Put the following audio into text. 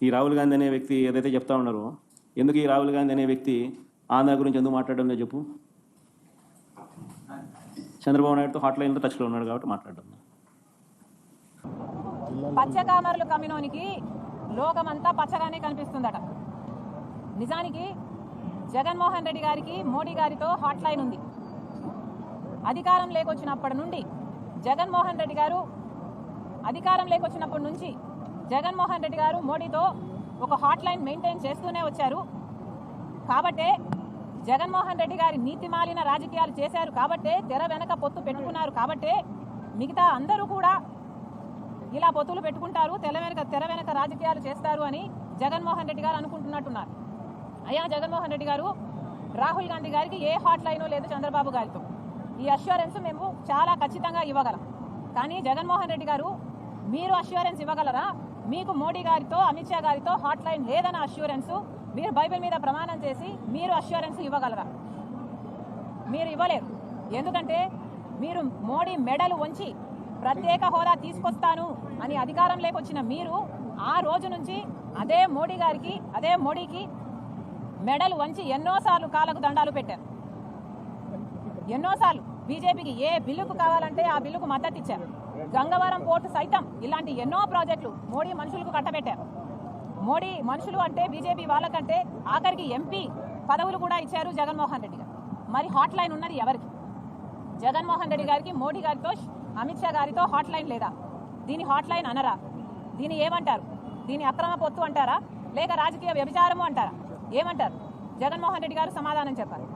ఈ రాహుల్ గాంధీ అనే వ్యక్తి ఏదైతే చెప్తా ఉన్నారో, ఎందుకు ఈ రాహుల్ గాంధీ అనే వ్యక్తి ఆంధ్ర గురించి ఎందుకు మాట్లాడడం లేదు చెప్పు. చంద్రబాబు నాయుడుతో హాట్లైన్లో టచ్లో ఉన్నాడు కాబట్టి మాట్లాడడం. పచ్చకామర్లు కమ్యూనోనికి లోకమంతా పచ్చగానే కనిపిస్తుందట. నిజానికి జగన్మోహన్ రెడ్డి గారికి మోడీ గారితో హాట్ లైన్ ఉంది. అధికారం లేకొచ్చినప్పటి నుండి జగన్మోహన్ రెడ్డి గారు జగన్మోహన్ రెడ్డి గారు మోడీతో ఒక హాట్ లైన్ మెయింటైన్ చేస్తూనే వచ్చారు. కాబట్టే జగన్మోహన్ రెడ్డి గారి నీతిమాలిన రాజకీయాలు చేశారు కాబట్టే, తెర వెనక పొత్తు పెట్టుకున్నారు కాబట్టే మిగతా అందరూ కూడా ఇలా పొత్తులు పెట్టుకుంటారు, తెర వెనక రాజకీయాలు చేస్తారు అని జగన్మోహన్ రెడ్డి గారు అనుకుంటున్నట్టున్నారు. అయ్యా జగన్మోహన్ రెడ్డి గారు, రాహుల్ గాంధీ గారికి ఏ హాట్ లైను లేదు చంద్రబాబు గారితో. ఈ అష్యూరెన్స్ మేము చాలా ఖచ్చితంగా ఇవ్వగలం. కానీ జగన్మోహన్ రెడ్డి గారు, మీరు అష్యూరెన్స్ ఇవ్వగలరా? మీకు మోడీ గారితో అమిత్ షా గారితో హాట్ లైన్ లేదన్న అష్యూరెన్స్ మీరు బైబిల్ మీద ప్రమాణం చేసి మీరు అష్యూరెన్స్ ఇవ్వగలరా? మీరు ఇవ్వలేరు. ఎందుకంటే మీరు మోడీ మెడలు వంచి ప్రత్యేక హోదా తీసుకొస్తాను అని అధికారంలోకి వచ్చిన మీరు ఆ రోజు నుంచి అదే మోడీకి మెడలు వంచి ఎన్నోసార్లు కాళ్ళకు దండాలు పెట్టారు. ఎన్నోసార్లు బీజేపీకి ఏ బిల్లుకు కావాలంటే ఆ బిల్లుకు మద్దతు ఇచ్చారు. గంగవరం పోర్టు సైతం ఇలాంటి ఎన్నో ప్రాజెక్టులు మోడీ మనుషులకు కట్టబెట్టారు. మోడీ మనుషులు అంటే బీజేపీ వాళ్ళకంటే ఆఖరికి ఎంపీ పదవులు కూడా ఇచ్చారు జగన్మోహన్ రెడ్డి గారు. మరి హాట్ లైన్ ఉన్నది ఎవరికి? జగన్మోహన్ రెడ్డి గారికి మోడీ గారితో అమిత్ షా గారితో హాట్ లైన్ లేదా? దీని హాట్ లైన్ అనరా? దీన్ని ఏమంటారు? దీని అక్రమ పొత్తు అంటారా, లేక రాజకీయ వ్యభిచారము అంటారా? ఏమంటారు? జగన్మోహన్ రెడ్డి గారు సమాధానం చెప్పారు.